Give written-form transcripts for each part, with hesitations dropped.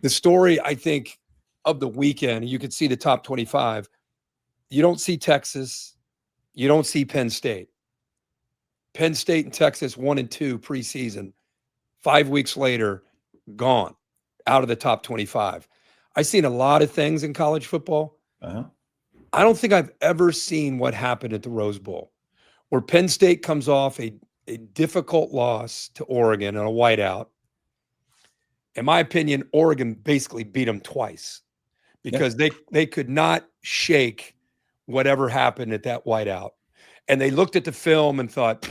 The story, I think, of the weekend, you could see the top 25. You don't see Texas. You don't see Penn State. Penn State and Texas 1-2 preseason. 5 weeks later, gone out of the top 25. I've seen a lot of things in college football. Uh-huh. I don't think I've ever seen what happened at the Rose Bowl, where Penn State comes off a difficult loss to Oregon and a whiteout. In my opinion, Oregon basically beat them twice because they could not shake whatever happened at that whiteout. And they looked at the film and thought,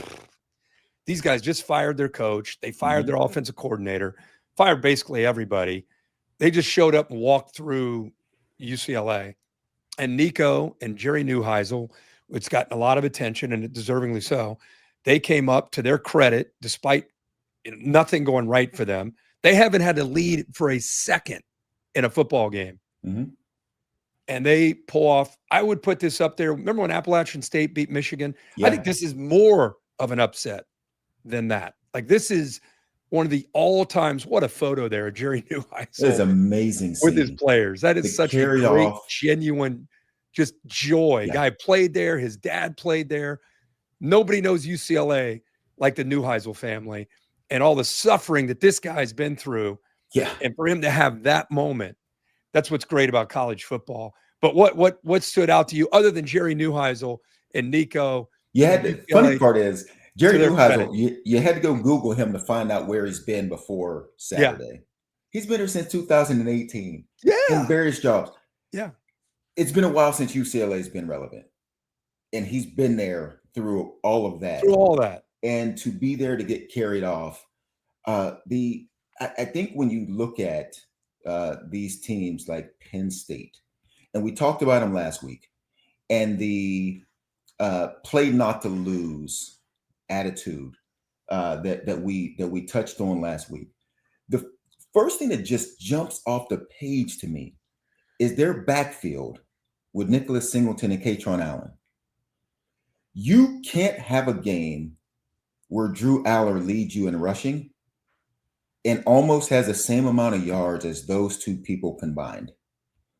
these guys just fired their coach. They fired their offensive coordinator, fired basically everybody. They just showed up and walked through UCLA. And Nico and Jerry Neuheisel, it's gotten a lot of attention and deservingly so, they came up to their credit despite nothing going right for them. They haven't had to lead for a second in a football game. And they pull off, I would put this up there. Remember when Appalachian State beat Michigan? Yeah. I think this is more of an upset than that. Like, this is one of the all-times, what a photo there, Jerry Neuheisel. It's amazing with his players. That is such a great, genuine, just joy. Yeah. Guy played there. His dad played there. Nobody knows UCLA like the Neuheisel family and all the suffering that this guy's been through. Yeah. And for him to have that moment, that's what's great about college football. But what stood out to you other than Jerry Neuheisel and Nico? Yeah, the funny part is Jerry Neuheisel, you had to go Google him to find out where he's been before Saturday. Yeah. He's been here since 2018. Yeah. In various jobs. Yeah. It's been a while since UCLA has been relevant. And he's been there through all of that. Through all that. And to be there to get carried off. I think when you look at these teams like Penn State, and we talked about them last week, and the play not to lose attitude that we touched on last week. The first thing that just jumps off the page to me is their backfield with Nicholas Singleton and Katron Allen. You can't have a game where Drew Aller leads you in rushing and almost has the same amount of yards as those two people combined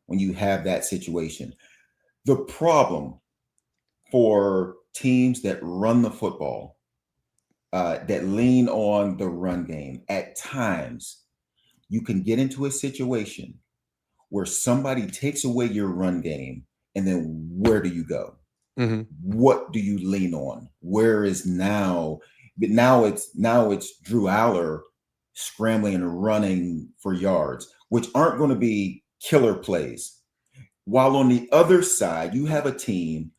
when you have that situation. The problem for teams that run the football, that lean on the run game, at times you can get into a situation where somebody takes away your run game, and then where do you go? What do you lean on? Where is now? But now it's Drew Aller scrambling and running for yards, which aren't going to be killer plays. While on the other side, you have a team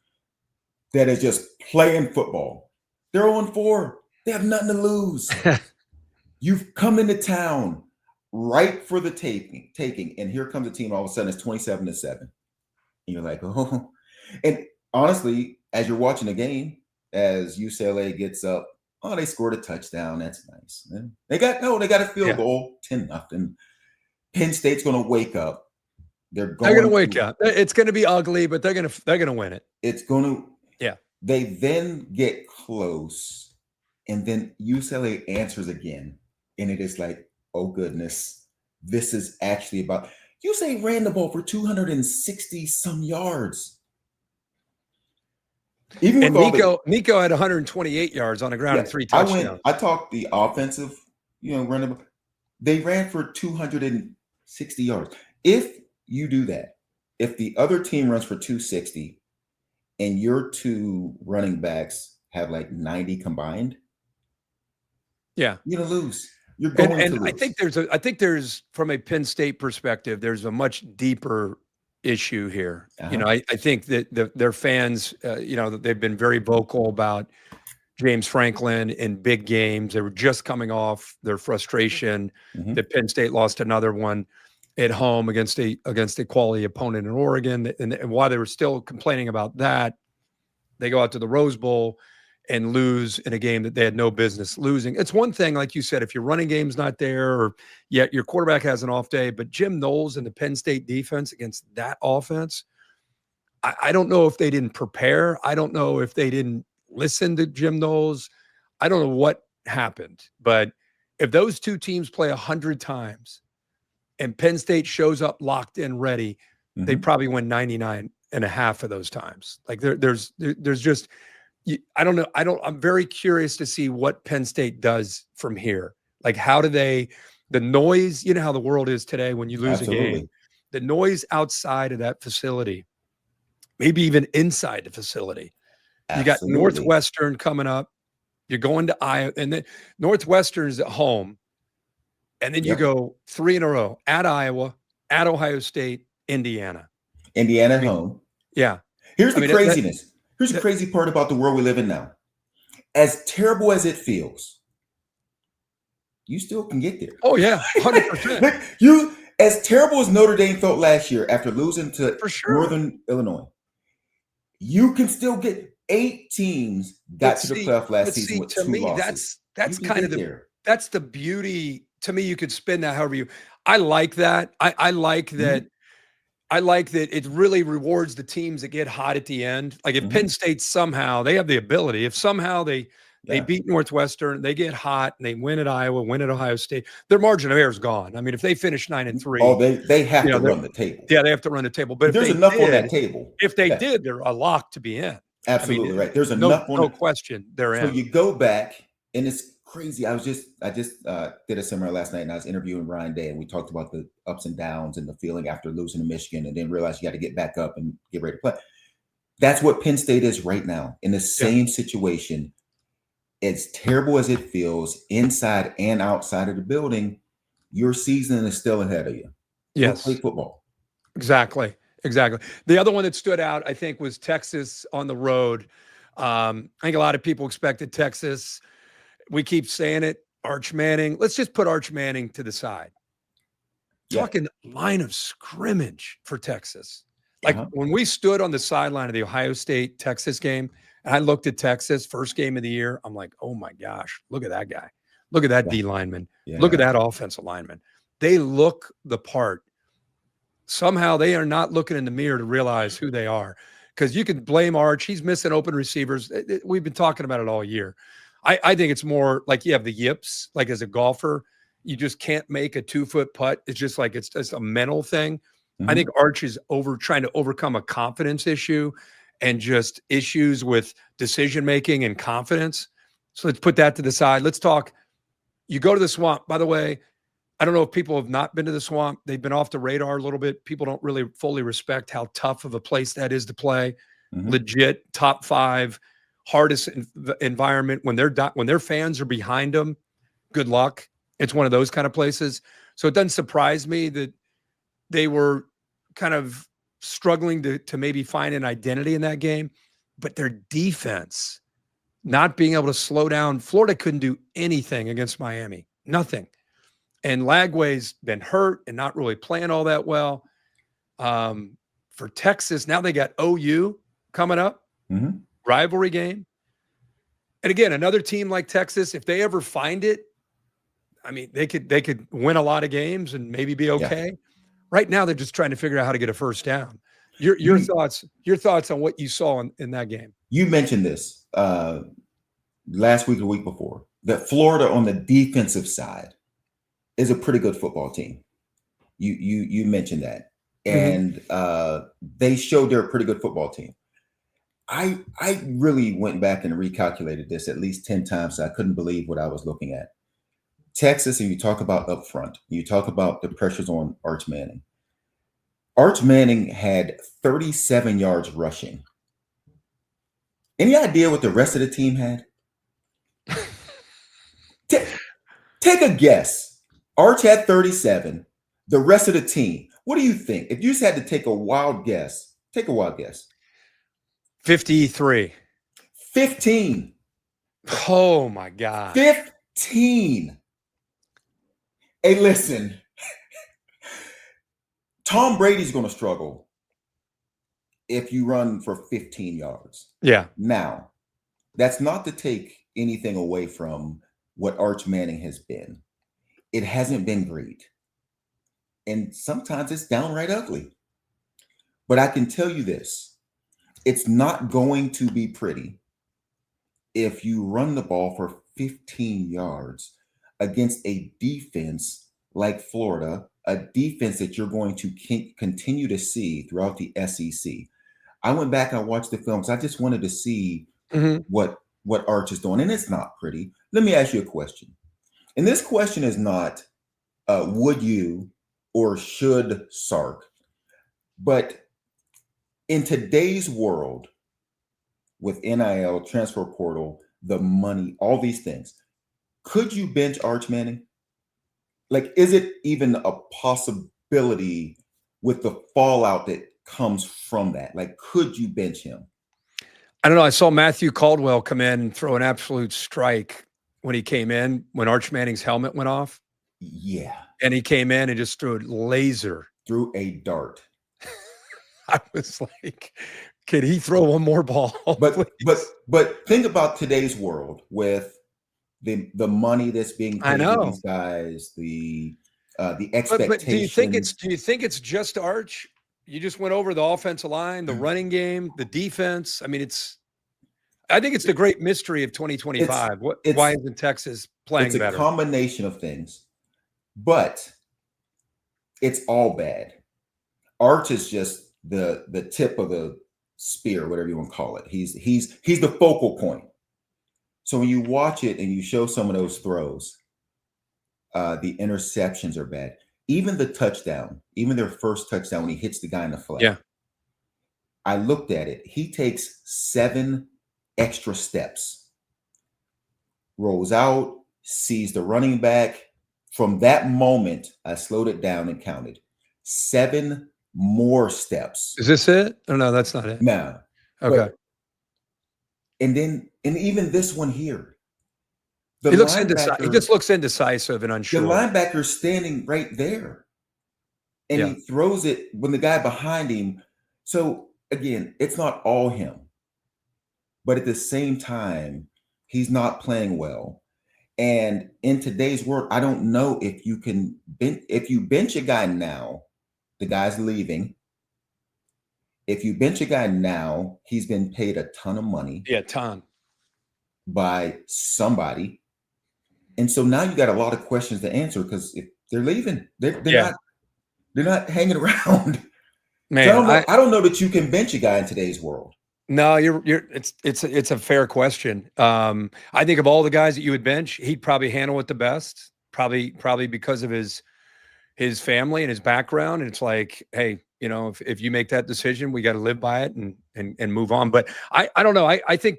that is just playing football. They're 0-4. They have nothing to lose. You've come into town right for the taking, and here comes a team. All of a sudden, it's 27-7, and you're like, oh. And honestly, as you're watching the game, as UCLA gets up, oh, they scored a touchdown. That's nice. And they got a field goal, 10-0. Penn State's going to wake up. They're going to wake up. It's going to be ugly, but they're going to win it. It's going to. Yeah. They then get close, and then UCLA answers again, and it is like, oh goodness, this is actually about. UCLA ran the ball for 260 some yards. Even and Nico had 128 yards on the ground and 3 touchdowns. I talked the offensive, running. They ran for 260 yards. If you do that, if the other team runs for 260 and your two running backs have like 90 combined, you're gonna lose. You're going to lose. I think there's from a Penn State perspective, there's a much deeper issue here. I think that their fans, they've been very vocal about James Franklin in big games. They were just coming off their frustration that Penn State lost another one at home against a quality opponent in Oregon. And while they were still complaining about that, they go out to the Rose Bowl and lose in a game that they had no business losing. It's one thing, like you said, if your running game's not there or yet your quarterback has an off day, but Jim Knowles and the Penn State defense against that offense, I don't know if they didn't prepare. I don't know if they didn't listen to Jim Knowles. I don't know what happened, but if those two teams play 100 times and Penn State shows up locked in, ready, they Mhm. probably win 99.5 of those times. Like there's just, I don't know. I'm very curious to see what Penn State does from here. Like, how do they, the noise, you know how the world is today when you lose a game, Absolutely. the noise outside of that facility, maybe even inside the facility. You got Absolutely. Northwestern coming up. You're going to Iowa, and then Northwestern is at home. And then you Yep. go 3 in a row at Iowa, at Ohio State, Indiana. Indiana I at mean, home. yeah. Here's I the mean, craziness. Here's the that crazy part about the world we live in now. As terrible as it feels, you still can get oh yeah, there. 100%. Look, you as terrible as Notre Dame felt last year after losing to For sure. Northern Illinois, you can still get 8 teams got to the playoff last But season see, with to 2 me, losses. that's You can kind of get there. that's the beauty. To me, you could spin that however you. I like that. I like that. Mhm, I like that it really rewards the teams that get hot at the end. Like if Penn mhm. State somehow they have the ability, if somehow they Yeah. beat Northwestern, they get hot and they win at Iowa, win at Ohio State, their margin of error is gone. I mean, if they finish 9 and Oh, 3, they have you to know, run the table. yeah, they have to run the table. But There's enough on that table. if they Yeah, did, they're a lock to be in. I mean, absolutely right. There's no, enough on no it. question, they're So in. you go back, and it's crazy. I just did a seminar last night, and I was interviewing Ryan Day, and we talked about the ups and downs and the feeling after losing to Michigan, and then realized you got to get back up and get ready to play. That's what Penn State is right now, in the Yeah. same situation. As terrible as it feels, inside and outside of the building, your season is still ahead of you. Go play Yes. football. Exactly. Exactly. The other one that stood out, I think, was Texas on the road. I think a lot of people expected Texas. We keep saying it. Arch Manning. Let's just put Arch Manning to the side. Yeah. Talking line of scrimmage for Texas. Like Uh-huh. when we stood on the sideline of the Ohio State Texas game, and I looked at Texas, first game of the year, I'm like, oh my gosh, look at that guy. Look at that Yeah. D lineman. Look at Yeah. that offensive lineman. They look the part. Somehow they are not looking in the mirror to realize who they are. Because you can blame Arch. He's missing open receivers. We've been talking about it all year. I think it's more like you have the yips, like as a golfer, you just can't make a 2-foot putt. It's just like it's just a mental thing. I think Mhm. Arch is trying to overcome a confidence issue and just issues with decision making and confidence. So let's put that to the side. Let's talk. You go to the swamp. By the way, I don't know if people have not been to the swamp. They've been off the radar a little bit. People don't really fully respect how tough of a place that is to play. Mhm. Legit top 5 hardest environment when when their fans are behind them. Good luck. It's one of those kind of places. So it doesn't surprise me that they were kind of struggling to maybe find an identity in that game, but their defense not being able to slow down. Florida couldn't do anything against Miami. Nothing. And Lagway's been hurt and not really playing all that well. For Texas, now they got OU coming up, Mhm. rivalry game. And again, another team like Texas, if they ever find it, I mean, they could win a lot of games and maybe be Yeah. okay. Right now, they're just trying to figure out how to get a first down. Your You thoughts on what you saw in that game? you mentioned this last week or the week before, that Florida on the defensive side is a pretty good football team. You mentioned that, Mhm. and they showed they're a pretty good football team. I really went back and recalculated this at least 10 times. So I couldn't believe what I was looking at. Texas, and you talk about up front, you talk about the pressures on Arch Manning. Arch Manning had 37 yards rushing. Any idea what the rest of the team had? Ta- Take a guess. Arch had 37. The rest of the team, what do you think? If you just had to take a wild guess, take a wild guess. 53. 15. Oh my gosh. 15. Hey, listen, Tom Brady's going to struggle if you run for 15 yards. Yeah. Now, that's not to take anything away from what Arch Manning has been. It hasn't been great. And sometimes it's downright ugly. But I can tell you this, it's not going to be pretty if you run the ball for 15 yards against a defense like Florida a defense that you're going to continue to see throughout the SEC. I went back and I watched the films. I just wanted to see what Arch is doing, and it's not pretty. Let me ask you a question. And this question is not would you or should Sark, but in today's world with NIL, transfer portal, the money, all these things, could you bench Arch Manning? Like, is it even a possibility with the fallout that comes from that? Like, could you bench him? I don't know. I saw Matthew Caldwell come in and throw an absolute strike when he came in, when Arch Manning's helmet went off. Yeah. And he came in and just threw a laser. Threw a dart. I was like, can he throw one more ball? But think about today's world with the money that's being paid to these guys, the expectations. But do you think it's just Arch? You just went over the offensive line, the running game, the defense. I mean, I think it's the great mystery of 2025. Why isn't Texas playing better? It's a combination of things, but it's all bad. Arch is just the tip of the spear, whatever you want to call it. He's the focal point. So when you watch it and you show some of those throws, the interceptions are bad. Even the touchdown, even their first touchdown when he hits the guy in the flat. Yeah. I looked at it. He takes 7 extra steps, rolls out, sees the running back. From that moment, I slowed it down and counted 7 more steps. Is this it? Oh, no, that's not it. No. Okay. And even this one here. He just looks indecisive and unsure. The linebacker's standing right there. And he throws it when the guy behind him. So again, it's not all him. But at the same time, he's not playing well. And in today's world, I don't know if you can if you bench a guy now, the guy's leaving. If you bench a guy now, he's been paid a ton of money. Yeah, ton. By somebody. And so now you got a lot of questions to answer because if they're leaving, they're not hanging around. Man, so I don't know that you can bench a guy in today's world. No, it's a fair question. I think of all the guys that you would bench, he'd probably handle it the best. Probably because of his family and his background. And it's like, hey, if you make that decision, we got to live by it and move on. But I don't know. I think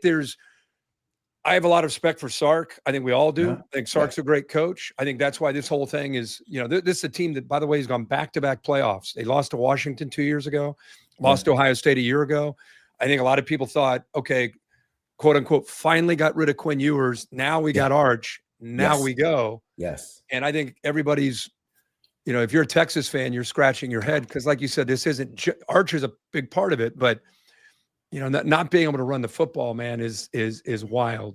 I have a lot of respect for Sark. I think we all do. I think Sark's a great coach. I think that's why this whole thing is, this is a team that, by the way, has gone back-to-back playoffs. They lost to Washington 2 years ago, lost to Ohio State a year ago. I think a lot of people thought, okay, quote unquote, finally got rid of Quinn Ewers. Now we got Arch. Now we go. Yes. And I think everybody's, if you're a Texas fan, you're scratching your head because, like you said, this isn't Arch is a big part of it, but not being able to run the football, man, is wild.